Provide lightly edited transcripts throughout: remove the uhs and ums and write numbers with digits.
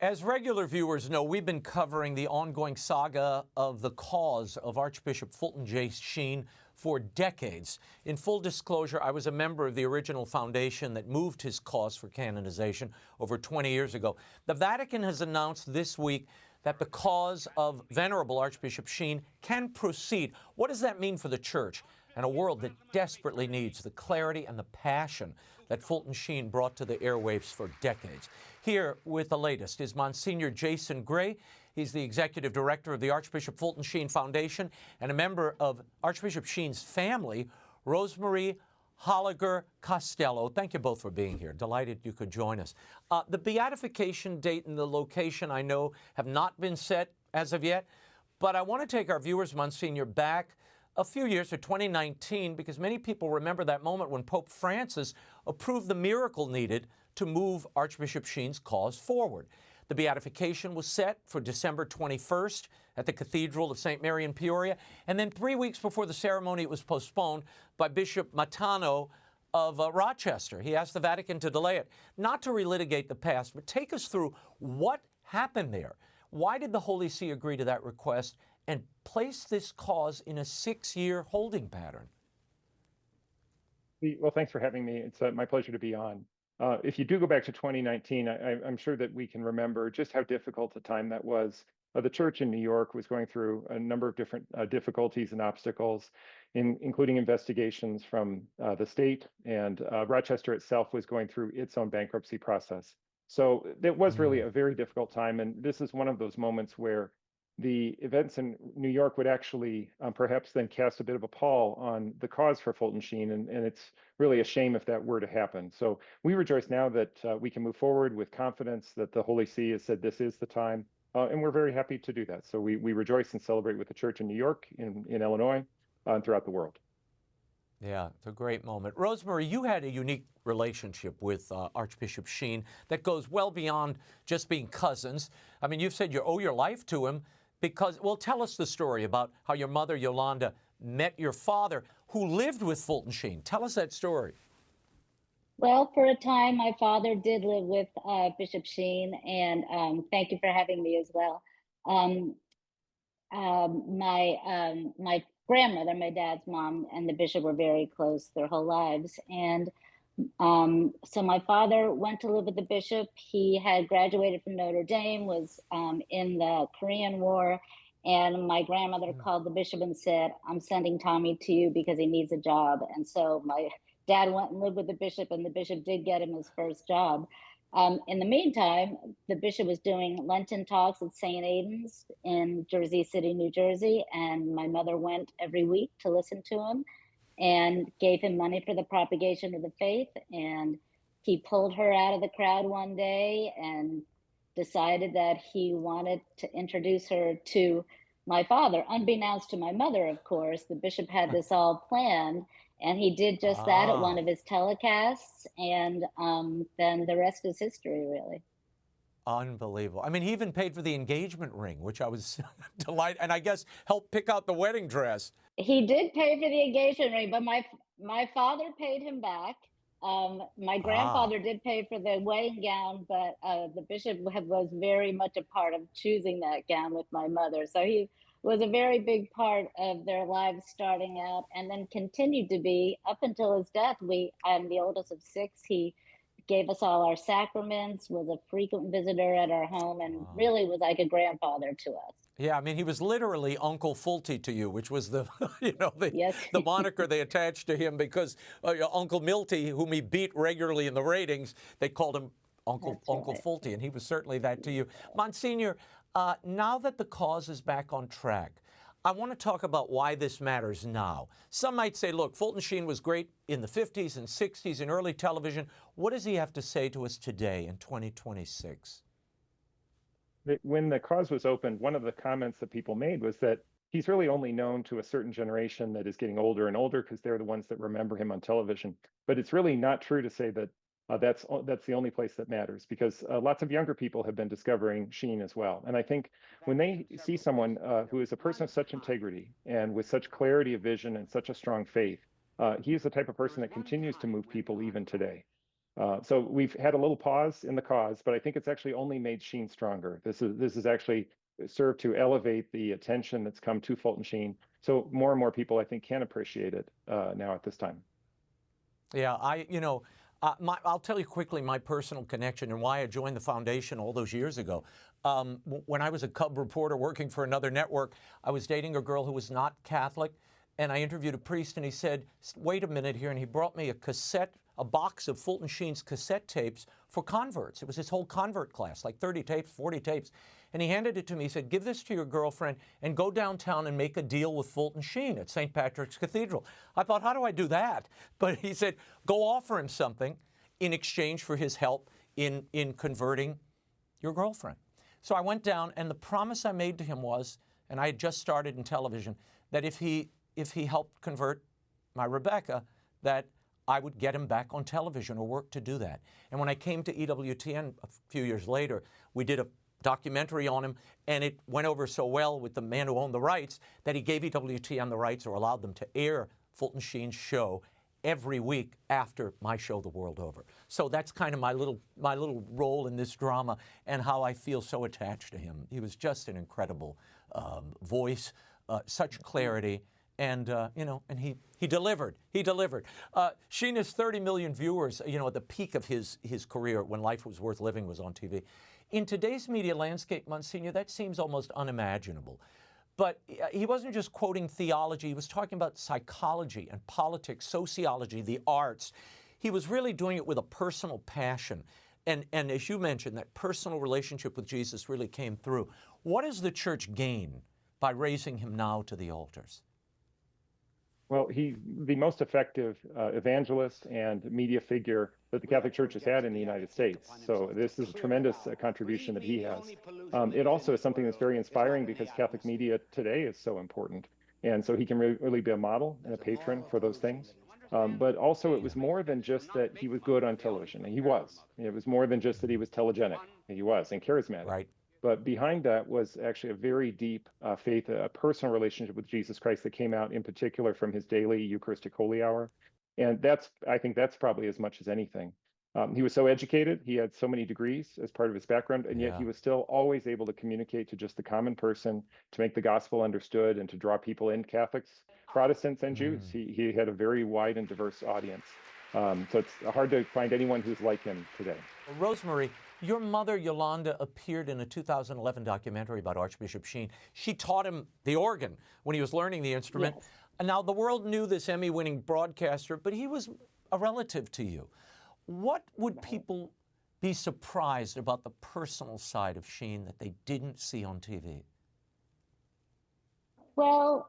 As regular viewers know, we've been covering the ongoing saga of the cause of Archbishop Fulton J. Sheen for decades. In full disclosure, I was a member of the original foundation that moved his cause for canonization over 20 years ago. The Vatican has announced this week that the cause of Venerable Archbishop Sheen can proceed. What does that mean for the Church and a world that desperately needs the clarity and the passion that Fulton Sheen brought to the airwaves for decades? Here with the latest is Msgr Jason Gray. He's the executive director of the Archbishop Fulton Sheen Foundation and a member of Archbishop Sheen's family, Rosemarie Holliger Costello. Thank you both for being here. Delighted you could join us. The beatification date and the location, I know, have not been set as of yet, but I want to take our viewers, Monsignor, back a few years to 2019, because many people remember that moment when Pope Francis approved the miracle needed to move Archbishop Sheen's cause forward. The beatification was set for December 21st at the Cathedral of St. Mary in Peoria, and then 3 weeks before the ceremony, it was postponed by Bishop Matano of Rochester. He asked the Vatican to delay it, not to relitigate the past, but take us through what happened there. Why did the Holy See agree to that request and place this cause in a 6-year holding pattern? Well, thanks for having me. It's my pleasure to be on. If you do go back to 2019, I'm sure that we can remember just how difficult a time that was. The church in New York was going through a number of different difficulties and obstacles, including investigations from the state, and Rochester itself was going through its own bankruptcy process. So it was really a very difficult time, and this is one of those moments where the events in New York would actually perhaps then cast a bit of a pall on the cause for Fulton Sheen, and it's really a shame if that were to happen. So we rejoice now that we can move forward with confidence that the Holy See has said this is the time, and we're very happy to do that. So we rejoice and celebrate with the church in New York, in Illinois, and throughout the world. Yeah, it's a great moment. Rosemarie, you had a unique relationship with Archbishop Sheen that goes well beyond just being cousins. I mean, you've said you owe your life to him because, well, tell us the story about how your mother, Yolanda, met your father, who lived with Fulton Sheen. Tell us that story. Well, for a time, my father did live with Bishop Sheen, and thank you for having me as well. My grandmother, my dad's mom, and the bishop were very close their whole lives. And so my father went to live with the bishop. He had graduated from Notre Dame, was in the Korean War. And my grandmother called the bishop and said, "I'm sending Tommy to you because he needs a job." And so my dad went and lived with the bishop, and the bishop did get him his first job. In the meantime, the bishop was doing Lenten talks at St. Aidan's in Jersey City, New Jersey, and my mother went every week to listen to him and gave him money for the propagation of the faith. And he pulled her out of the crowd one day and decided that he wanted to introduce her to my father, unbeknownst to my mother, of course. The bishop had this all planned, and he did just that at one of his telecasts, and then the rest is history, really. Unbelievable. I mean, he even paid for the engagement ring, which I was delighted, and I guess helped pick out the wedding dress. He did pay for the engagement ring, but my father paid him back. My grandfather did pay for the wedding gown, but the bishop was very much a part of choosing that gown with my mother. So he was a very big part of their lives starting out, and then continued to be up until his death. I'm the oldest of 6. He gave us all our sacraments, was a frequent visitor at our home, and really was like a grandfather to us. Yeah, I mean, he was literally Uncle Fulty to you, which was the, Yes. the moniker they attached to him because Uncle Milty, whom he beat regularly in the ratings, they called him Uncle Fulty, and he was certainly that to you. Monsignor, now that the cause is back on track, I want to talk about why this matters now. Some might say, look, Fulton Sheen was great in the 50s and 60s in early television. What does he have to say to us today in 2026? When the cause was opened, one of the comments that people made was that he's really only known to a certain generation that is getting older and older because they're the ones that remember him on television. But it's really not true to say that that's the only place that matters, because lots of younger people have been discovering Sheen as well. And I think when they see someone who is a person of such integrity and with such clarity of vision and such a strong faith, he is the type of person that continues to move people even today. So we've had a little pause in the cause, but I think it's actually only made Sheen stronger. This is actually served to elevate the attention that's come to Fulton Sheen. So more and more people, I think, can appreciate it now at this time. Yeah, I'll tell you quickly my personal connection and why I joined the foundation all those years ago. When I was a cub reporter working for another network, I was dating a girl who was not Catholic, and I interviewed a priest, and he said, wait a minute here, and he brought me a box of Fulton Sheen's cassette tapes for converts. It was his whole convert class, like 30 tapes, 40 tapes. And he handed it to me. He said, give this to your girlfriend and go downtown and make a deal with Fulton Sheen at St. Patrick's Cathedral. I thought, how do I do that? But he said, go offer him something in exchange for his help in converting your girlfriend. So I went down, and the promise I made to him was, and I had just started in television, that if he helped convert my Rebecca, that I would get him back on television or work to do that. And when I came to EWTN a few years later, we did a documentary on him, and it went over so well with the man who owned the rights that he gave EWTN the rights, or allowed them to air Fulton Sheen's show every week after my show, The World Over. So that's kind of my little role in this drama, and how I feel so attached to him. He was just an incredible voice, such clarity. And, and he delivered. He delivered. Sheen has 30 million viewers, at the peak of his career, when life was worth living was on TV. In today's media landscape, Monsignor, that seems almost unimaginable. But he wasn't just quoting theology. He was talking about psychology and politics, sociology, the arts. He was really doing it with a personal passion. And as you mentioned, that personal relationship with Jesus really came through. What does the church gain by raising him now to the altars? Well, he's the most effective evangelist and media figure that the Catholic Church has had in the United States. So this is a tremendous contribution that he has. It also is something that's very inspiring, because Catholic media today is so important. And so he can really be a model and a patron for those things. But also, it was more than just that he was good on television, and he was. It was more than just that he was telegenic, and he was, and charismatic. Right. But behind that was actually a very deep faith, a personal relationship with Jesus Christ that came out in particular from his daily Eucharistic Holy Hour. And I think that's probably as much as anything. He was so educated. He had so many degrees as part of his background, and yet he was still always able to communicate to just the common person, to make the gospel understood, and to draw people in, Catholics, Protestants, and Jews. He had a very wide and diverse audience. So it's hard to find anyone who's like him today. Well, Rosemarie, your mother, Yolanda, appeared in a 2011 documentary about Archbishop Sheen. She taught him the organ when he was learning the instrument. Yes. And now the world knew this Emmy-winning broadcaster, but he was a relative to you. What would people be surprised about the personal side of Sheen that they didn't see on TV? Well,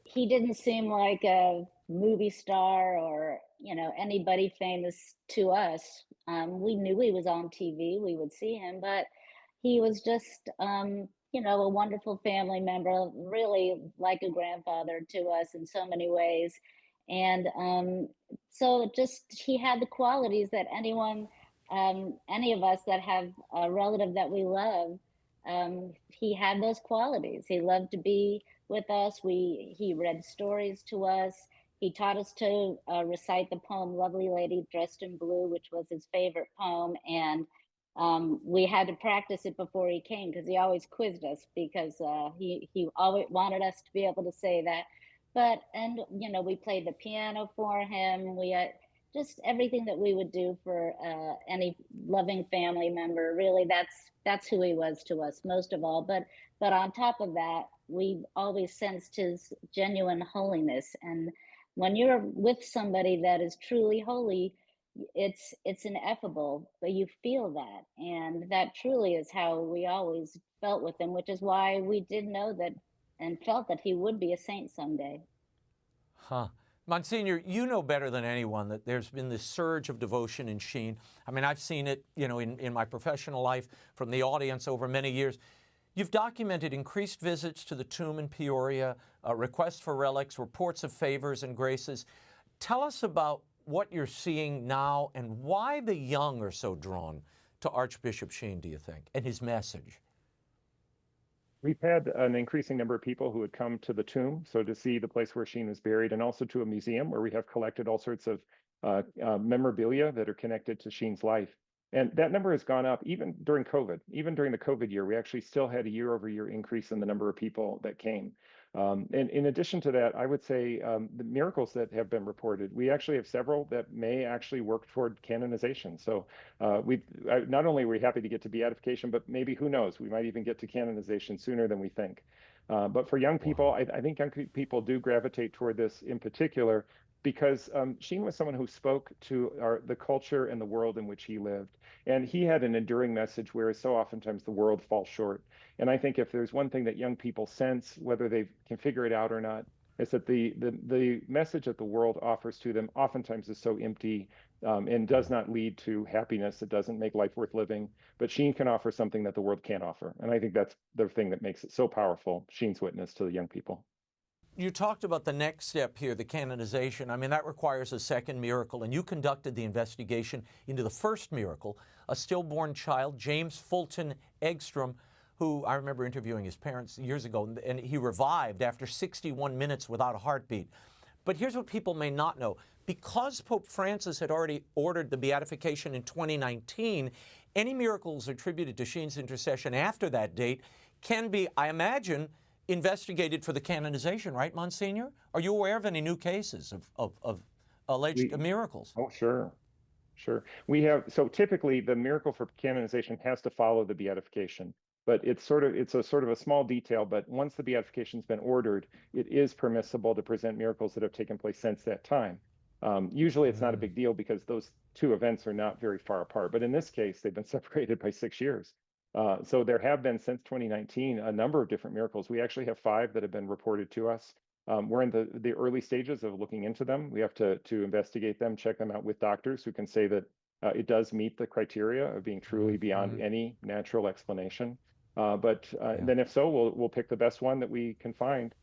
he didn't seem like a movie star or, anybody famous to us. We knew he was on TV, we would see him, but he was just, a wonderful family member, really like a grandfather to us in so many ways. And so just he had the qualities that any of us that have a relative that we love, he had those qualities. He loved to be with us. He read stories to us. He taught us to recite the poem "Lovely Lady Dressed in Blue," which was his favorite poem, and we had to practice it before he came, because he always quizzed us, because he always wanted us to be able to say that. But we played the piano for him. We had just everything that we would do for any loving family member. Really, that's who he was to us most of all. But on top of that, we always sensed his genuine holiness. And when you're with somebody that is truly holy, it's ineffable, but you feel that. And that truly is how we always felt with him, which is why we did know that and felt that he would be a saint someday. Huh. Monsignor, you know better than anyone that there's been this surge of devotion in Sheen. I mean, I've seen it, in my professional life from the audience over many years. You've documented increased visits to the tomb in Peoria, requests for relics, reports of favors and graces. Tell us about what you're seeing now and why the young are so drawn to Archbishop Sheen, do you think, and his message? We've had an increasing number of people who had come to the tomb, so to see the place where Sheen was buried, and also to a museum where we have collected all sorts of memorabilia that are connected to Sheen's life. And that number has gone up even during COVID. Even during the COVID year, we actually still had a year-over-year increase in the number of people that came. And in addition to that, I would say the miracles that have been reported, we actually have several that may actually work toward canonization. So not only are we happy to get to beatification, but maybe, who knows, we might even get to canonization sooner than we think. But for young people, I think young people do gravitate toward this in particular because Sheen was someone who spoke to the culture and the world in which he lived. And he had an enduring message, whereas so oftentimes the world falls short. And I think if there's one thing that young people sense, whether they can figure it out or not, is that the message that the world offers to them oftentimes is so empty and does not lead to happiness. It doesn't make life worth living. But Sheen can offer something that the world can't offer. And I think that's the thing that makes it so powerful, Sheen's witness to the young people. You talked about the next step here, the canonization. I mean, that requires a second miracle, and you conducted the investigation into the first miracle, a stillborn child, James Fulton Eggstrom, who I remember interviewing his parents years ago, and he revived after 61 minutes without a heartbeat. But here's what people may not know. Because Pope Francis had already ordered the beatification in 2019, any miracles attributed to Sheen's intercession after that date can be, I imagine, investigated for the canonization, right, Monsignor? Are you aware of any new cases of alleged miracles? Oh, sure. Sure. So typically the miracle for canonization has to follow the beatification, but it's a sort of a small detail, but once the beatification's been ordered, it is permissible to present miracles that have taken place since that time. Usually it's not a big deal because those two events are not very far apart, but in this case, they've been separated by 6 years. So there have been, since 2019, a number of different miracles. We actually have 5 that have been reported to us. We're in the early stages of looking into them. We have to investigate them, check them out with doctors who can say that it does meet the criteria of being truly beyond any natural explanation. Then if so, we'll pick the best one that we can find.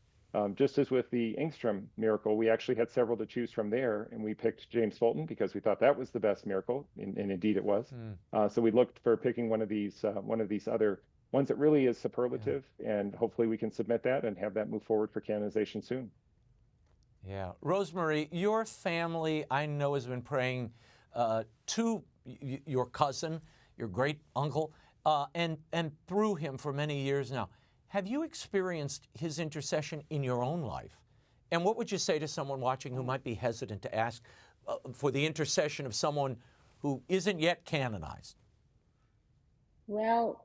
Just as with the Engstrom miracle, we actually had several to choose from there, and we picked James Fulton because we thought that was the best miracle, and indeed it was. So we looked for picking one of these other ones that really is superlative, and hopefully we can submit that and have that move forward for canonization soon. Yeah. Rosemarie, your family, I know, has been praying to your cousin, your great uncle, and through him for many years now. Have you experienced his intercession in your own life? And what would you say to someone watching who might be hesitant to ask for the intercession of someone who isn't yet canonized? Well,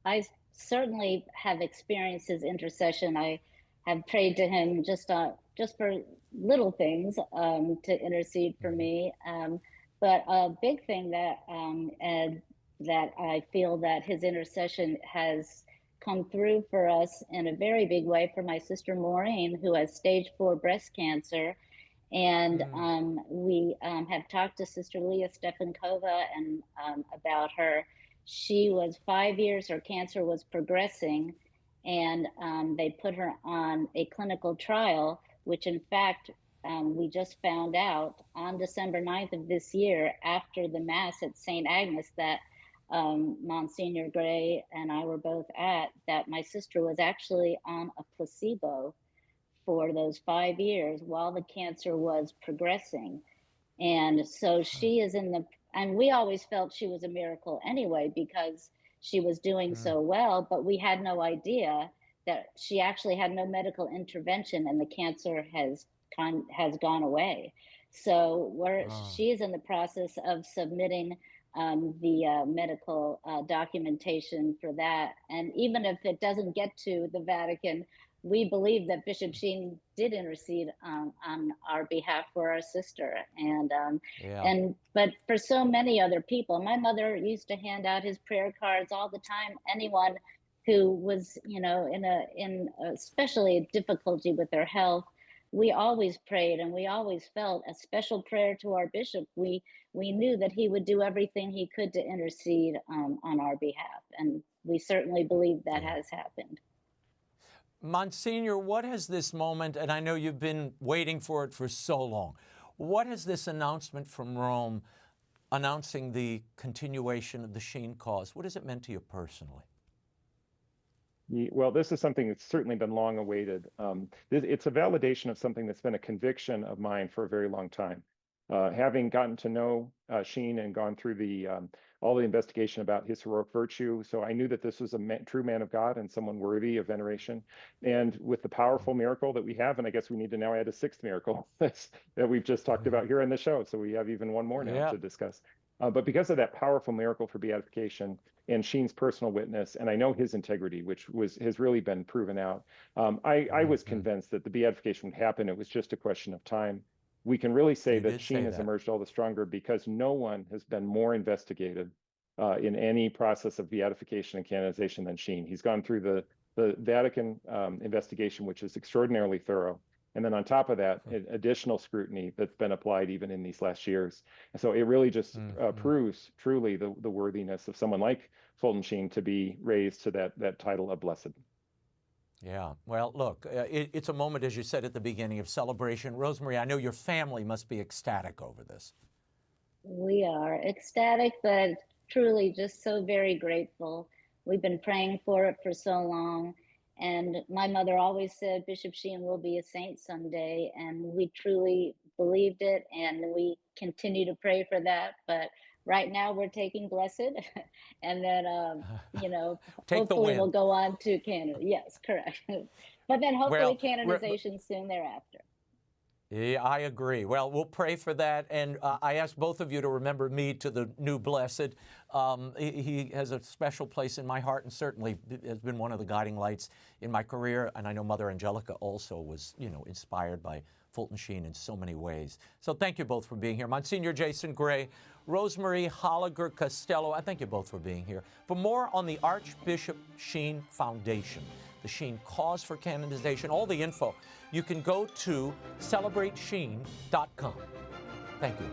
I certainly have experienced his intercession. I have prayed to him just for little things to intercede for me. But a big thing that I feel that his intercession has come through for us in a very big way for my sister Maureen, who has stage 4 breast cancer. And we have talked to Sister Leah Stefankova and about her. She was 5 years, her cancer was progressing, and they put her on a clinical trial, which in fact, we just found out on December 9th of this year, after the Mass at St. Agnes that Monsignor Gray and I were both at, that my sister was actually on a placebo for those 5 years while the cancer was progressing. And so she is and we always felt she was a miracle anyway, because she was doing so well, but we had no idea that she actually had no medical intervention and the cancer has gone away. So she is in the process of submitting the medical documentation for that. And even if it doesn't get to the Vatican, we believe that Bishop Sheen did intercede on our behalf for our sister. But for so many other people, my mother used to hand out his prayer cards all the time. Anyone who was, in especially difficulty with their health, we always prayed, and we always felt a special prayer to our bishop. We knew that he would do everything he could to intercede on our behalf, and we certainly believe that has happened. Monsignor, what has this moment, and I know you've been waiting for it for so long, what has this announcement from Rome announcing the continuation of the Sheen cause, what has it meant to you personally? Well, this is something that's certainly been long awaited. It's a validation of something that's been a conviction of mine for a very long time. Having gotten to know Sheen and gone through the all the investigation about his heroic virtue, so I knew that this was a true man of God and someone worthy of veneration. And with the powerful miracle that we have, and I guess we need to now add a sixth miracle that we've just talked about here on the show, so we have even one more now to discuss. But because of that powerful miracle for beatification and Sheen's personal witness, and I know his integrity, which has really been proven out, I was convinced that the beatification would happen. It was just a question of time. We can really say that Sheen has emerged all the stronger because no one has been more investigated in any process of beatification and canonization than Sheen. He's gone through the Vatican investigation, which is extraordinarily thorough. And then on top of that, additional scrutiny that's been applied even in these last years. And so it really just proves truly the worthiness of someone like Fulton Sheen to be raised to that title of blessed. Yeah, well, look, it's a moment, as you said at the beginning, of celebration. Rosemarie, I know your family must be ecstatic over this. We are ecstatic, but truly just so very grateful. We've been praying for it for so long. And my mother always said Bishop Sheen will be a saint someday. And we truly believed it. And we continue to pray for that. But right now we're taking blessed. And then, hopefully we'll go on to Canada. Yes, correct. But then hopefully canonization soon thereafter. Yeah, I agree. Well, we'll pray for that. And I ask both of you to remember me to the new blessed. He has a special place in my heart and certainly has been one of the guiding lights in my career. And I know Mother Angelica also was, inspired by Fulton Sheen in so many ways. So thank you both for being here. Monsignor Jason Gray, Rosemarie Holliger Costello, I thank you both for being here. For more on the Archbishop Sheen Foundation, the Sheen Cause for Canonization, all the info, you can go to celebratesheen.com. Thank you.